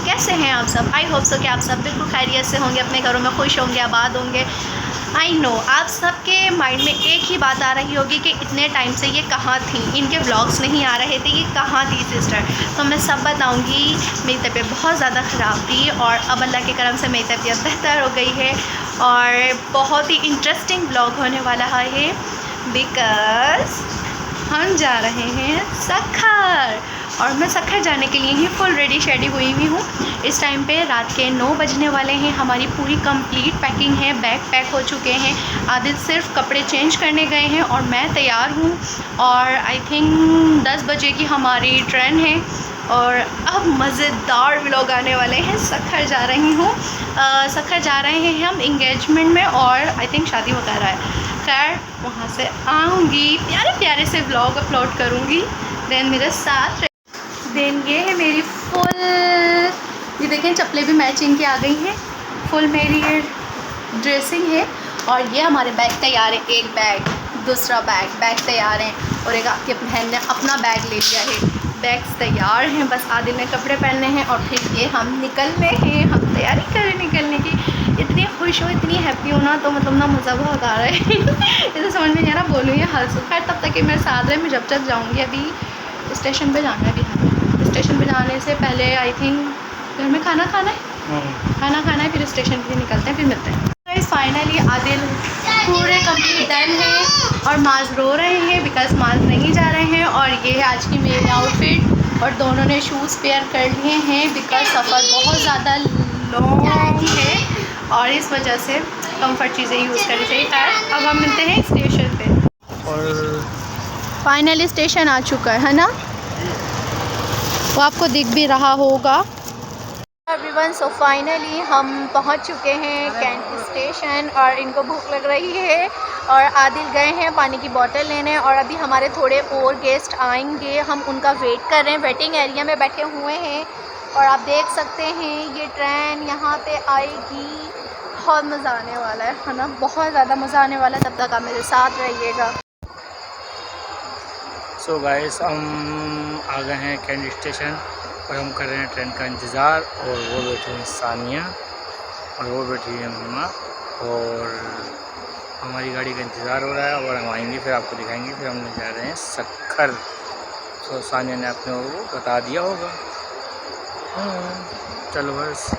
कैसे हैं आप सब? आई होप सो कि आप सब बिल्कुल खैरियत से होंगे, अपने घरों में खुश होंगे, आबाद होंगे। आई नो आप सबके माइंड में एक ही बात आ रही होगी कि इतने टाइम से ये कहाँ थी, इनके व्लॉग्स नहीं आ रहे थे, ये कहाँ थी सिस्टर। तो मैं सब बताऊंगी। मेरी तबीयत बहुत ज़्यादा ख़राब थी और अब अल्लाह के करम से मेरी तबीयत बेहतर हो गई है और बहुत ही इंटरेस्टिंग व्लॉग होने वाला है बिकॉज़ हम जा रहे हैं सक्खर और मैं सक्खर जाने के लिए ही फुल रेडी शेडी हुई हूँ। इस टाइम पे रात के 9 बजने वाले हैं। हमारी पूरी कंप्लीट पैकिंग है, बैग पैक हो चुके हैं। आदिल सिर्फ कपड़े चेंज करने गए हैं और मैं तैयार हूँ और आई थिंक 10 बजे की हमारी ट्रेन है और अब मज़ेदार व्लॉग आने वाले हैं। सक्खर जा रही हूँ, सक्खर जा रहे हैं हम इंगेजमेंट में और आई थिंक शादी वगैरह है। खैर वहाँ से आऊँगी, प्यारे प्यारे से व्लॉग अपलोड करूँगी। देन मेरे साथ देन ये है मेरी फुल, ये देखें चप्पलें भी मैचिंग की आ गई हैं। फुल मेरी ये ड्रेसिंग है और ये हमारे बैग तैयार है। एक बैग, दूसरा बैग तैयार है और एक आपके बहन ने अपना बैग ले लिया है। बैग्स तैयार हैं, बस आदिल ने कपड़े पहनने हैं और फिर ये हम निकलने हैं। हम तैयारी कर रहे निकलने की। इतनी खुश हो, इतनी हैप्पी हो ना, तो मतलब ना मज़ा बहुत आ रहा है। इसे समझ में नहीं आ रहा बोलूँ या हंसूँ। खैर तब तक कि मेरे साथ रहे, मैं जब तक जाऊँगी। अभी स्टेशन पे जाना है, अभी हमें स्टेशन पे जाने से पहले आई थिंक घर में खाना खाना है, फिर स्टेशन पे निकलते हैं, फिर मिलते हैं। फाइनली आदिल पूरे कंप्लीट डन है और माज रो रहे हैं बिकॉज माज नहीं जा रहे हैं। और ये है आज की मेरी आउटफिट और दोनों ने शूज़ पेयर कर लिए हैं बिकॉज सफ़र बहुत ज़्यादा लॉन्ग है और इस वजह से कंफर्ट चीज़ें यूज़ करनी चाहिए। खैर अब हम मिलते हैं स्टेशन पे और फाइनली स्टेशन आ चुका है ना, वो आपको दिख भी रहा होगा। एवरीवन, सो फाइनली हम पहुंच चुके हैं कैंट स्टेशन और इनको भूख लग रही है और आदिल गए हैं पानी की बोतल लेने और अभी हमारे थोड़े और गेस्ट आएंगे। हम उनका वेट कर रहे हैं, वेटिंग एरिया में बैठे हुए हैं और आप देख सकते हैं ये ट्रेन यहाँ पे आएगी। बहुत मज़ा आने वाला है ना, बहुत ज़्यादा मज़ा आने वाला है। तब तक आप मेरे साथ रहिएगा। सो गाइस हम आ गए हैं कैंट स्टेशन और हम कर रहे हैं ट्रेन का इंतज़ार और वो बैठी हैं सानिया और वो बैठी है मम्मा और हमारी गाड़ी का इंतज़ार हो रहा है और हम आएंगे फिर आपको दिखाएंगे। फिर हम जा रहे हैं सक्खर। तो सानिया ने अपने वो बता दिया होगा। चलो बस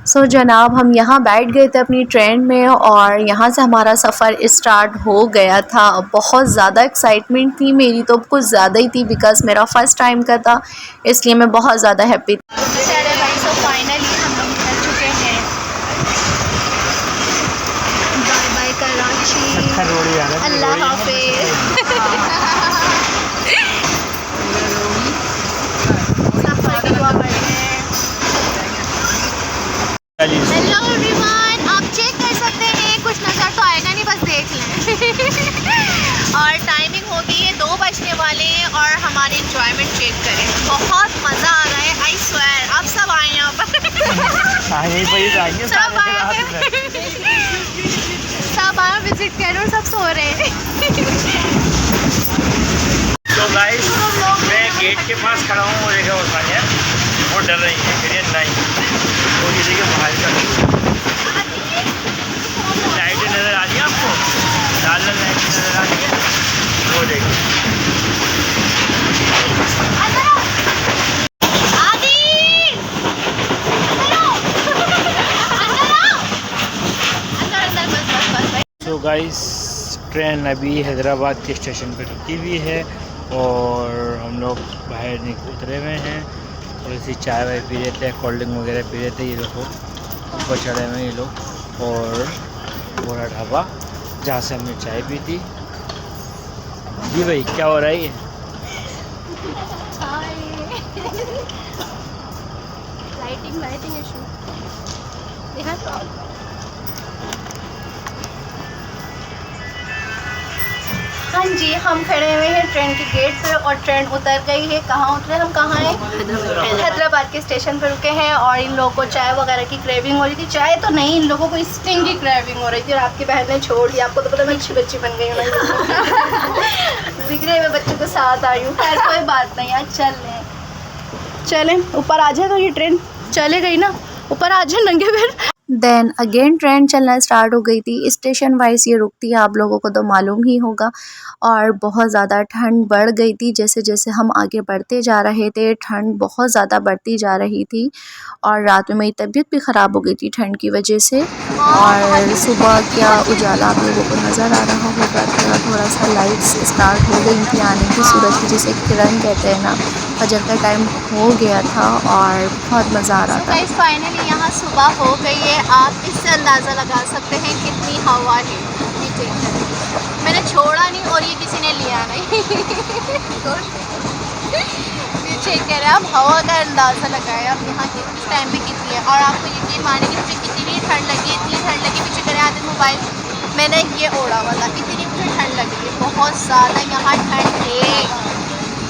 सो जनाब हम यहाँ बैठ गए थे अपनी ट्रेन में और यहाँ से हमारा सफ़र स्टार्ट हो गया था। बहुत ज़्यादा एक्साइटमेंट थी मेरी, तो कुछ ज़्यादा ही थी बिकॉज़ मेरा फ़र्स्ट टाइम का था, इसलिए मैं बहुत ज़्यादा हैप्पी थी। सो फाइनली हम लोग निकल चुके हैं। बाय बाय कराची, अल्लाह हाफिज़। हेलो एवरीवन, आप चेक कर सकते हैं, कुछ नज़र तो आएगा नहीं, बस देख लें। और टाइमिंग होगी है 2 बजने वाले हैं और हमारी इंजॉयमेंट चेक करें, बहुत मज़ा आ रहा है। आई स्वेयर आप सब आए यहाँ पर। सब आए विजिट करें और सब सो रहे हैं। तो गाइस मैं गेट के पास खड़ा हूँ और देखा सानिया वो डर रही है फिर नहीं तो ये देखिए बाहर का लाइटें नज़र आ रही है आपको, लाल लाल लाइटें नज़र आ रही है वो देखिए। तो गाइस ट्रेन अभी हैदराबाद के स्टेशन पर रुकी हुई है और हम लोग बाहर उतरे हुए हैं। थोड़ी सी चाय वाय पी रहे थे, कोल्ड ड्रिंक वगैरह पी रहे थे। ये लोग ऊपर चढ़े हुए ये लोग और पूरा ढाबा जहाँ से हमने चाय पी थी। जी भाई क्या हो रहा है ये? लाइटिंग इशू देखा तो हाँ जी, हम खड़े हुए हैं ट्रेन के गेट पे और ट्रेन उतर गई है। कहाँ उतरे हम, कहाँ हैं? हैदराबाद के स्टेशन पर रुके हैं और इन लोगों को चाय वगैरह की क्रेविंग हो रही थी। चाय तो नहीं, इन लोगों को स्टिंग की क्रेविंग हो रही थी और आपकी बहन ने छोड़ दिया। आपको तो पता मैं अच्छी बच्ची बन गई हूँ ना। बिगड़े हुए बच्चों के साथ आई हूँ। खैर कोई बात नहीं यार, चलें ऊपर आ जाए। तो ये ट्रेन चले गई ना, ऊपर आ जाए नंगे पैर। देन अगेन ट्रेन चलना स्टार्ट हो गई थी। स्टेशन वाइज ये रुकती है, आप लोगों को तो मालूम ही होगा। और बहुत ज़्यादा ठंड बढ़ गई थी, जैसे जैसे हम आगे बढ़ते जा रहे थे ठंड बहुत ज़्यादा बढ़ती जा रही थी। और रात में मेरी तबीयत भी ख़राब हो गई थी ठंड की वजह से। और सुबह क्या उजाला आप लोगों को नज़र आ रहा होगा, थोड़ा थोड़ा सा लाइट्स स्टार्ट हो गई थी आने की, सूरज की जिसे किरण कहते हैं ना। फजर का टाइम हो गया था और बहुत मज़ा आ रहा था। गाइस फाइनली यहाँ सुबह हो गई है। आप इससे अंदाज़ा लगा सकते हैं कितनी हवा है। मैंने छोड़ा नहीं और ये किसी ने लिया नहीं। चेक करें आप, हवा का अंदाज़ा लगाएं आप यहाँ की इस टाइम पे कितनी है। और आपको यकीन माने कि मुझे कितनी ठंड लगी, इतनी ठंड लगी। पीछे करें आते मोबाइल, मैंने ये ओढ़ा हुआ था, इतनी मुझे ठंड लगी है। बहुत ज़्यादा यहाँ ठंड है,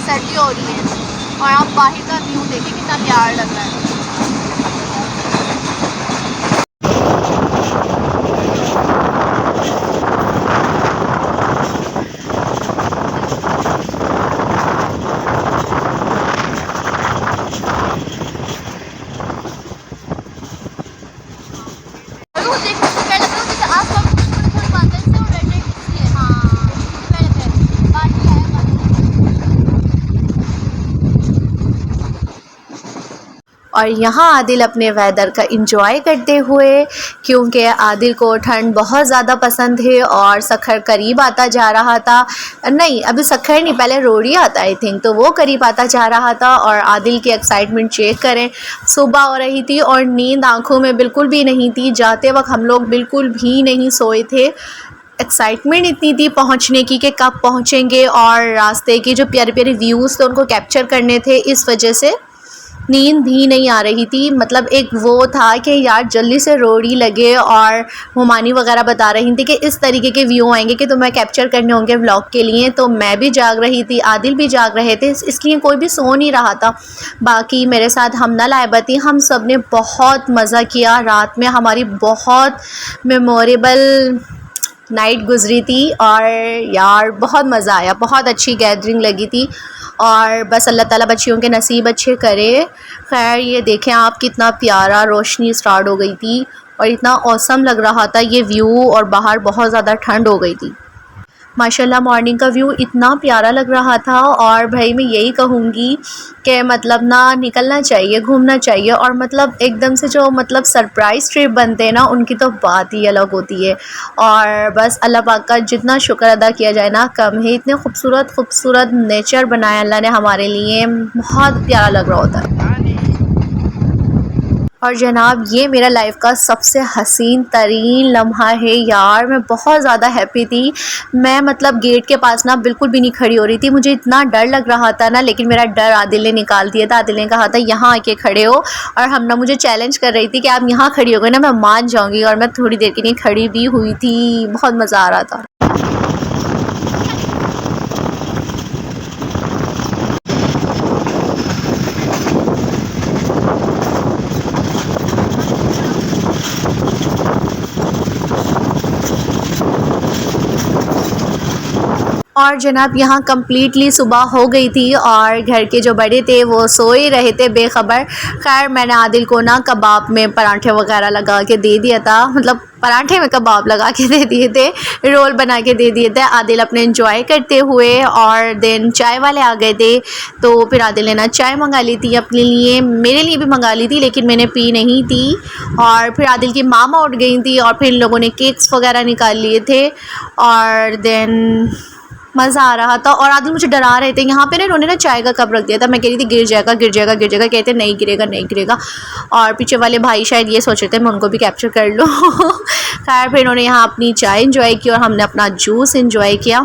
सर्दी हो रही है। और आप बाहर का व्यू देखिए कितना प्यार लग रहा है। और यहाँ आदिल अपने वेदर का एंजॉय करते हुए, क्योंकि आदिल को ठंड बहुत ज़्यादा पसंद है और सखर करीब आता जा रहा था। नहीं, अभी सखर नहीं, पहले रोड़ी आता आई थिंक, तो वो करीब आता जा रहा था। और आदिल की एक्साइटमेंट चेक करें, सुबह हो रही थी और नींद आंखों में बिल्कुल भी नहीं थी। जाते वक्त हम लोग बिल्कुल भी नहीं सोए थे। एक्साइटमेंट इतनी थी पहुंचने की कि कब पहुंचेंगे, और रास्ते के जो प्यारे प्यारे व्यूज़ थे उनको कैप्चर करने थे, इस वजह से नींद भी नहीं आ रही थी। मतलब एक वो था कि यार जल्दी से रोड़ी लगे। और हुमानी वगैरह बता रही थी कि इस तरीके के व्यू आएंगे कि तुम्हें कैप्चर करने होंगे व्लॉग के लिए। तो मैं भी जाग रही थी, आदिल भी जाग रहे थे, इसलिए कोई भी सो नहीं रहा था। बाकी मेरे साथ हमना लाइबा थी, हम सब ने बहुत मज़ा किया। रात में हमारी बहुत मेमोरेबल नाइट गुजरी थी और यार बहुत मज़ा आया, बहुत अच्छी गैदरिंग लगी थी। और बस अल्लाह ताला बच्चियों के नसीब अच्छे करे। खैर ये देखें आप, कितना प्यारा रोशनी स्टार्ट हो गई थी और इतना औसम लग रहा था ये व्यू। और बाहर बहुत ज़्यादा ठंड हो गई थी। माशाल्लाह मॉर्निंग का व्यू इतना प्यारा लग रहा था। और भाई मैं यही कहूँगी कि मतलब ना निकलना चाहिए, घूमना चाहिए। और मतलब एकदम से जो मतलब सरप्राइज़ ट्रिप बनते हैं ना, उनकी तो बात ही अलग होती है। और बस अल्लाह पाक का जितना शुक्र अदा किया जाए ना कम है। इतने खूबसूरत नेचर बनाया अल्लाह ने हमारे लिए, बहुत प्यारा लग रहा होता है। और जनाब ये मेरा लाइफ का सबसे हसीन तरीन लम्हा है यार। मैं बहुत ज़्यादा हैप्पी थी। मैं मतलब गेट के पास ना बिल्कुल भी नहीं खड़ी हो रही थी, मुझे इतना डर लग रहा था ना, लेकिन मेरा डर आदिल ने निकाल दिया था। आदिल ने कहा था यहाँ आके खड़े हो, और हम ना मुझे चैलेंज कर रही थी कि आप यहाँ खड़ी हो गए ना मैं मान जाऊँगी। और मैं थोड़ी देर के लिए खड़ी भी हुई थी, बहुत मज़ा आ रहा था। और जनाब यहाँ कम्प्लीटली सुबह हो गई थी और घर के जो बड़े थे वो सो ही रहे थे बेखबर। खैर मैंने आदिल को ना कबाब में पराठे वगैरह लगा के दे दिया था, मतलब पराठे में कबाब लगा के दे दिए थे, रोल बना के दे दिए थे। आदिल अपने एंजॉय करते हुए, और देन चाय वाले आ गए थे तो फिर आदिल ने ना चाय मंगा ली थी अपने लिए, मेरे लिए भी मंगा ली थी लेकिन मैंने पी नहीं थी। और फिर आदिल की मामा उठ गई थी और फिर इन लोगों ने केक्स वगैरह निकाल लिए थे। और देन मज़ा आ रहा था। और आदिल मुझे डरा रहे थे, यहाँ पे ना इन्होंने ना चाय का कप रख दिया था, मैं कह रही थी गिर जाएगा गिर जाएगा गिर जाएगा, कहते नहीं गिरेगा नहीं गिरेगा। और पीछे वाले भाई शायद ये सोच रहे थे मैं उनको भी कैप्चर कर लूँ। खैर फिर इन्होंने यहाँ अपनी चाय इंजॉय की और हमने अपना जूस इंजॉय किया,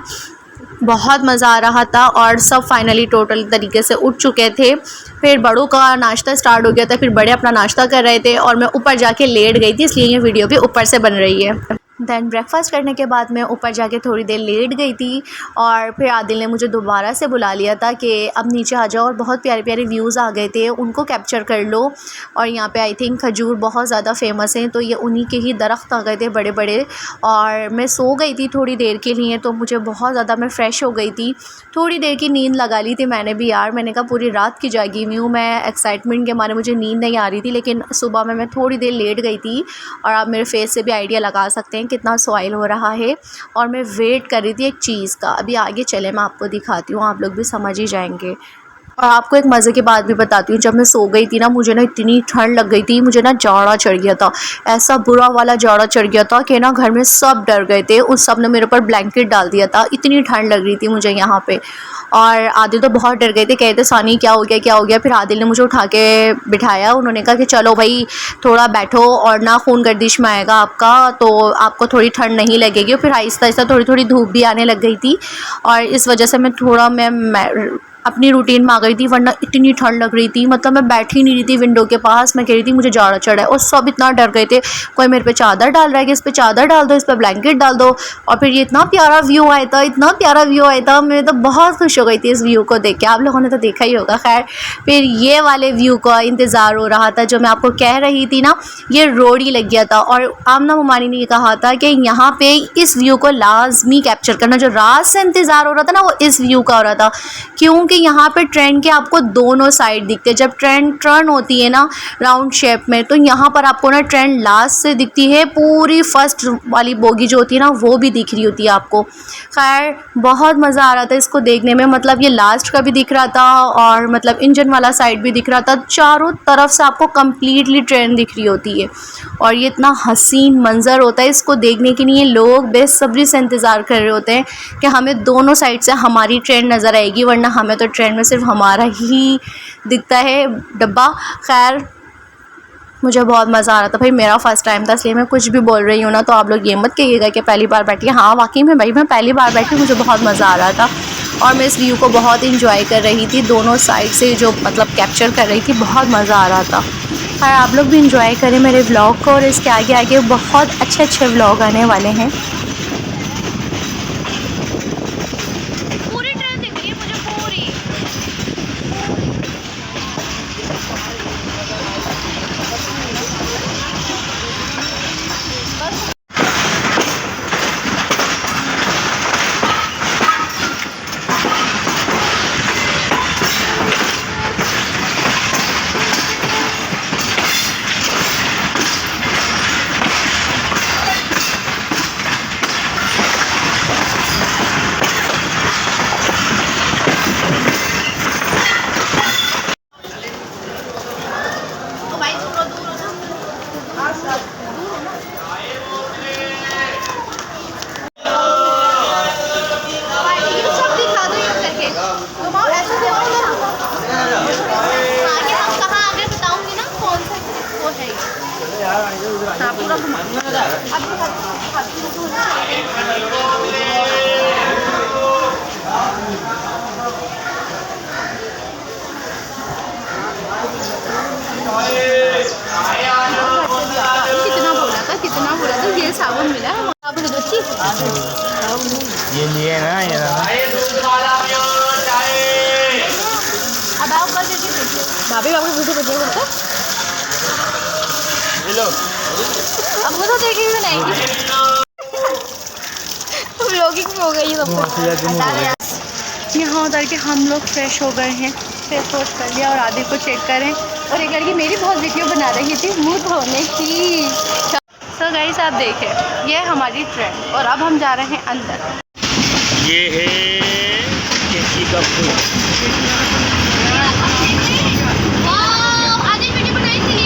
बहुत मज़ा आ रहा था। और सब फाइनली टोटल तरीके से उठ चुके थे। फिर बड़ों का नाश्ता स्टार्ट हो गया था, फिर बड़े अपना नाश्ता कर रहे थे और मैं ऊपर जाके लेट गई थी, इसलिए ये वीडियो भी ऊपर से बन रही है। दैन ब्रेकफ़ास्ट करने के बाद मैं ऊपर जाके थोड़ी देर लेट गई थी और फिर आदिल ने मुझे दोबारा से बुला लिया था कि अब नीचे आ जाओ और बहुत प्यारे प्यारे व्यूज़ आ गए थे, उनको कैप्चर कर लो। और यहाँ पे आई थिंक खजूर बहुत ज़्यादा फेमस हैं, तो ये उन्हीं के ही दरख्त आ गए थे बड़े बड़े। और मैं सो गई थी थोड़ी देर के लिए, तो मुझे बहुत ज़्यादा, मैं फ़्रेश हो गई थी, थोड़ी देर की नींद लगा ली थी मैंने भी यार। मैंने कहा पूरी रात की जागी हुई हूँ मैं, एक्साइटमेंट के मारे मुझे नींद नहीं आ रही थी। लेकिन सुबह में मैं थोड़ी देर लेट गई थी और आप मेरे फेस से भी आइडिया लगा सकते हैं कितना सॉइल हो रहा है। और मैं वेट कर रही थी एक चीज़ का, अभी आगे चले मैं आपको दिखाती हूँ, आप लोग भी समझ ही जाएंगे। और आपको एक मज़े की बात भी बताती हूँ, जब मैं सो गई थी ना, मुझे ना इतनी ठंड लग गई थी, मुझे ना जाड़ा चढ़ गया था, ऐसा बुरा वाला जाड़ा चढ़ गया था कि ना घर में सब डर गए थे, उस सब ने मेरे ऊपर ब्लैंकेट डाल दिया था, इतनी ठंड लग रही थी मुझे यहाँ पे। और आदिल तो बहुत डर गए थे, कहते सानी क्या हो गया क्या हो गया। फिर आदिल ने मुझे उठा के बिठाया, उन्होंने कहा कि चलो भाई थोड़ा बैठो और ना खून गर्दिश में आएगा आपका, तो आपको थोड़ी ठंड नहीं लगेगी। फिर आहिस्ता आहिस्ता थोड़ी थोड़ी धूप भी आने लग गई थी और इस वजह से मैं थोड़ा मैं अपनी रूटीन में आ गई थी, वरना इतनी ठंड लग रही थी, मतलब मैं बैठ ही नहीं रही थी विंडो के पास। मैं कह रही थी मुझे जाड़ा चढ़ा है और सब इतना डर गए थे, कोई मेरे पे चादर डाल रहा है कि इस पे चादर डाल दो, इस पे ब्लैंकेट डाल दो। और फिर ये इतना प्यारा व्यू आया था, इतना प्यारा व्यू आया था, मैं तो बहुत खुश हो गई थी इस व्यू को देख के। आप लोगों ने तो देखा ही होगा। खैर फिर ये वाले व्यू का इंतज़ार हो रहा था जो मैं आपको कह रही थी ना, ये रोड ही लग गया था। और आमना मुमानी ने ये कहा था कि यहाँ पे इस व्यू को लाजमी कैप्चर करना, जो रात से इंतज़ार हो रहा था ना वो इस व्यू का हो रहा था, क्योंकि यहाँ पे ट्रेन के आपको दोनों साइड दिखते हैं। जब ट्रेन टर्न होती है ना राउंड शेप में, तो यहाँ पर आपको ना ट्रेन लास्ट से दिखती है, पूरी फर्स्ट वाली बोगी जो होती है ना वो भी दिख रही होती है आपको। खैर बहुत मज़ा आ रहा था इसको देखने में, मतलब ये लास्ट का भी दिख रहा था और मतलब इंजन वाला साइड भी दिख रहा था, चारों तरफ से आपको कम्प्लीटली ट्रेन दिख रही होती है। और ये इतना हसीन मंज़र होता है, इसको देखने के लिए लोग बेसब्री से इंतज़ार कर रहे होते हैं कि हमें दोनों साइड से हमारी ट्रेन नज़र आएगी, वरना हमें तो ट्रेन में सिर्फ हमारा ही दिखता है डब्बा। खैर मुझे बहुत मज़ा आ रहा था भाई, मेरा फ़र्स्ट टाइम था, इसलिए मैं कुछ भी बोल रही हूँ ना तो आप लोग ये मत कहिएगा कि पहली बार बैठी। हाँ वाकई में भाई मैं पहली बार बैठी, मुझे बहुत मज़ा आ रहा था और मैं इस व्यू को बहुत इंजॉय कर रही थी, दोनों साइड से जो मतलब कैप्चर कर रही थी, बहुत मज़ा आ रहा था। और आप लोग भी इंजॉय करें मेरे व्लॉग को, और इसके आगे आगे बहुत अच्छे अच्छे व्लॉग आने वाले हैं। पूरी ट्रेन दिख रही है मुझे, पूरी। कितना बोला था ये साबुन मिला है, साबुन दो चीज ये लिए ना ये ना। अब आओ ऊपर देखिए, भाभी बाबू वीडियो बजे बोलते हेलो अब वो तो देखिए बनाएंगे। व्लॉगिंग में हो गई है सब। यहाँ उधर के हम लोग फ्रेश हो गए हैं, फेस वॉश कर लिया और आदि को चेक करें। और एक लड़की मेरी बहुत वीडियो बना रही थी मुँह धोने की। तो गाइस आप देखें ये हमारी ट्रेन और अब हम जा रहे हैं अंदर। ये है कैंची का फूल। आदि वीडियो बनाई थी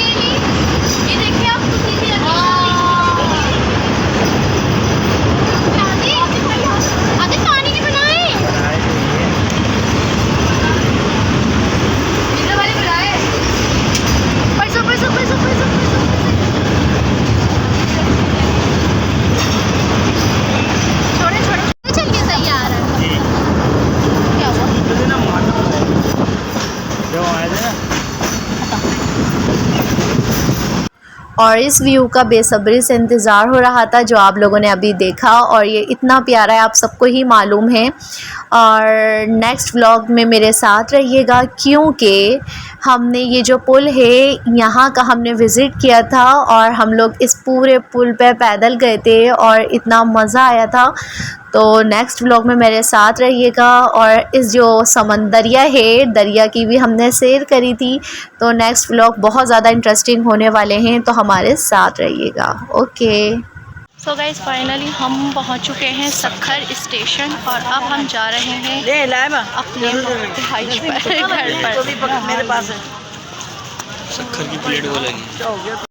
ये देखिए आप खुद ही आदि पानी नहीं बनाए इधर वाले बुलाए पैसों पैसों पैसों पैसों छोड़े छोड़े चलिए तैयार है। क्या हुआ और इस व्यू का बेसब्री से इंतज़ार हो रहा था जो आप लोगों ने अभी देखा, और ये इतना प्यारा है आप सबको ही मालूम है। और नेक्स्ट व्लॉग में मेरे साथ रहिएगा, क्योंकि हमने ये जो पुल है यहाँ का हमने विज़िट किया था और हम लोग इस पूरे पुल पे पैदल गए थे और इतना मज़ा आया था। तो नेक्स्ट व्लॉग में मेरे साथ रहिएगा। और इस जो समंदरिया है दरिया की भी हमने सैर करी थी, तो नेक्स्ट व्लॉग बहुत ज़्यादा इंटरेस्टिंग होने वाले हैं, तो हमारे साथ रहिएगा। ओके सो गाइस, फाइनली हम पहुंच चुके हैं सक्खर स्टेशन और अब हम जा रहे हैं अपने रिहाइश पर, घर पर। मेरे पास है सक्खर की प्लेट वो लगी।